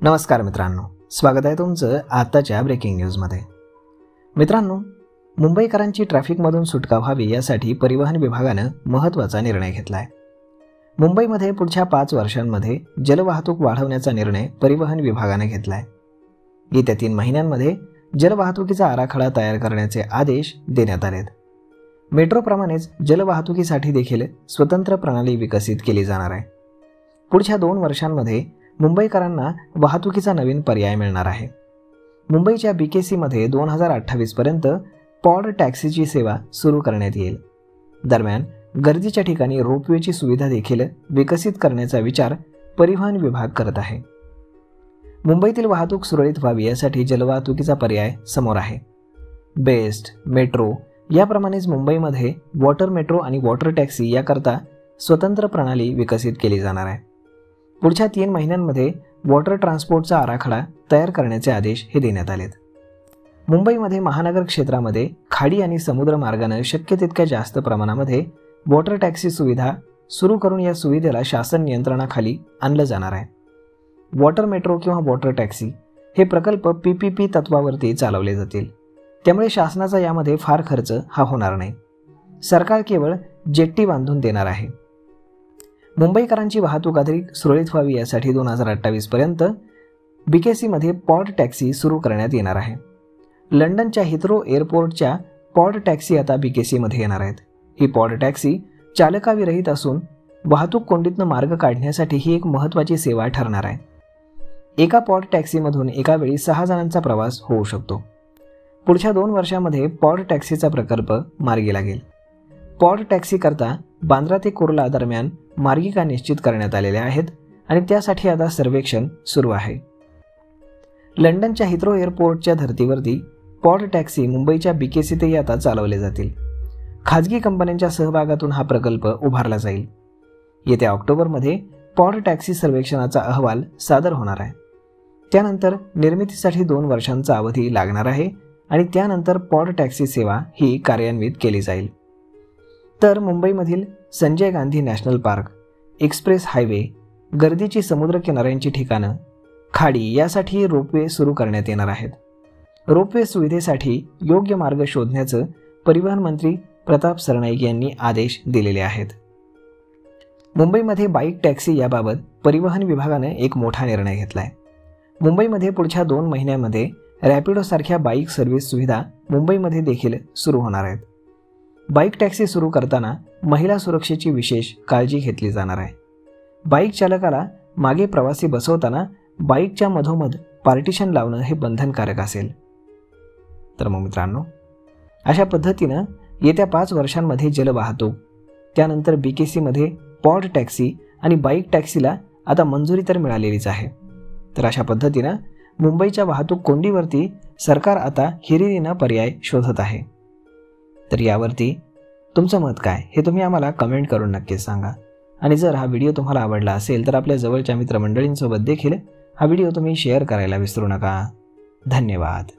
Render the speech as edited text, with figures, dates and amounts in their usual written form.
नमस्कार मित्रांनो, स्वागत आहे तुमचं आताच्या ब्रेकिंग न्यूजमध्ये। मित्रांनो, मुंबईकरांची ट्रॅफिकमधून सुटका व्हावी यासाठी परिवहन विभागानं महत्त्वाचा निर्णय घेतला आहे। मुंबईमध्ये पुढच्या 5 वर्षांमध्ये जलवाहतूक वाढवण्याचा निर्णय परिवहन विभागाने घेतला आहे। येत्या 3 महिन्यांमध्ये जलवाहतुकीचा आराखडा तयार करण्याचे आदेश देण्यात आलेत। मेट्रोप्रमाणेच जलवाहतुकीसाठी देखील स्वतंत्र प्रणाली विकसित केली जाणार आहे। पुढच्या 2 वर्षांमध्ये मुंबईकरांना वाहतुकीचा नवीन पर्याय मिळणार आहे। मुंबईच्या BKC मध्ये 2028 पर्यंत पॉड टॅक्सीची सेवा सुरू करण्यात येईल। दरम्यान गर्दीच्या ठिकाणी रोपवेची सुविधा देखील विकसित करण्याचा विचार परिवहन विभाग करत आहे। मुंबईतील वाहतूक सुरळीत व्हावी यासाठी जलवाहतुकीचा पर्याय समोर आहे। बेस्ट, मेट्रो याप्रमाणेच मुंबईमध्ये वॉटर मेट्रो आणि वॉटर टॅक्सी याकरता स्वतंत्र प्रणाली विकसित केली जाणार आहे। पुढच्या 3 महिन्यांमध्ये वॉटर ट्रान्सपोर्टचा आराखडा तयार करण्याचे आदेश हे देण्यात आलेत। मुंबईमध्ये महानगर क्षेत्रामध्ये खाडी आणि समुद्र मार्गाने शक्य तितक्या जास्त प्रमाणामध्ये वॉटर टॅक्सी सुविधा सुरू करून या सुविधेला शासन नियंत्रणाखाली आणलं जाणार आहे। वॉटर मेट्रो किंवा वॉटर टॅक्सी हे प्रकल्प PPP तत्वावरती चालवले जातील, त्यामुळे शासनाचा यामध्ये फार खर्च हा होणार नाही। सरकार केवळ जेट्टी बांधून देणार आहे। मुंबईकरांची वाहतूक अधिक सुरळीत व्हावी यासाठी 2028 पर्यंत BKC मध्ये पॉड टॅक्सी सुरू करण्यात येणार आहे। लंडनच्या हिथ्रो एअरपोर्टच्या पॉड टॅक्सी आता BKC मध्ये येणार आहेत। ही पॉड टॅक्सी चालकाविरहित असून वाहतूक कोंडीतून मार्ग काढण्यासाठी ही एक महत्त्वाची सेवा ठरणार आहे। एका पॉड टॅक्सीमधून एका वेळी 6 जणांचा प्रवास होऊ शकतो। पुढच्या 2 वर्षांमध्ये पॉड टॅक्सीचा प्रकल्प मार्गी लागेल। पॉड टॅक्सी करता बांद्रा ते कुर्ला दरम्यान मार्गिका निश्चित करण्यात आलेल्या आहेत आणि त्यासाठी आता सर्वेक्षण सुरू आहे। लंडनच्या हिथ्रो एअरपोर्टच्या धर्तीवरती पॉड टॅक्सी मुंबईच्या BKC तेही आता चालवले जातील। खाजगी कंपन्यांच्या सहभागातून हा प्रकल्प उभारला जाईल। येत्या ऑक्टोबरमध्ये पॉड टॅक्सी सर्वेक्षणाचा अहवाल सादर होणार आहे। त्यानंतर निर्मितीसाठी 2 वर्षांचा अवधी लागणार आहे आणि त्यानंतर पॉड टॅक्सी सेवा ही कार्यान्वित केली जाईल। तर मुंबईमधील Sanjay Gandhi national park, express highway, गर्दीची समुद्र किनाऱ्यांची ठिकाणं, खाडी यासाठी रोपवे सुरू करण्यात येणार आहेत। रोपवे सुविधेसाठी योग्य मार्ग शोधण्याचं परिवहन मंत्री प्रताप सरनाईक यांनी आदेश दिलेले आहेत। मुंबईमध्ये बाईक टॅक्सी याबाबत परिवहन विभागाने एक मोठा निर्णय घेतला आहे। मुंबईमध्ये पुढच्या 2 महिन्यांमध्ये रॅपिडोसारख्या बाईक सर्व्हिस सुविधा मुंबईमध्ये देखील सुरू होणार आहेत। बाईक टॅक्सी सुरू करताना महिला सुरक्षेची विशेष काळजी घेतली जाणार आहे। बाईक चालकाला मागे प्रवासी बसवताना बाईकच्या मधोमध पार्टिशन लावणं हे बंधनकारक असेल। तर मग मित्रांनो, अशा पद्धतीनं येत्या 5 वर्षांमध्ये जलवाहतूक, त्यानंतर BKC मध्ये पॉड टॅक्सी आणि बाईक टॅक्सीला आता मंजुरी तर मिळालेलीच आहे। तर अशा पद्धतीनं मुंबईच्या वाहतूक कोंडीवरती सरकार आता हिरिरीनं पर्याय शोधत आहे। तर यावरती तुमचं मत काय हे तुम्ही आम्हाला कमेंट करून नक्कीच सांगा। आणि जर हा व्हिडिओ तुम्हाला आवडला असेल तर आपल्या जवळच्या मित्रमंडळींसोबत देखील हा व्हिडिओ तुम्ही शेअर करायला विसरू नका। धन्यवाद।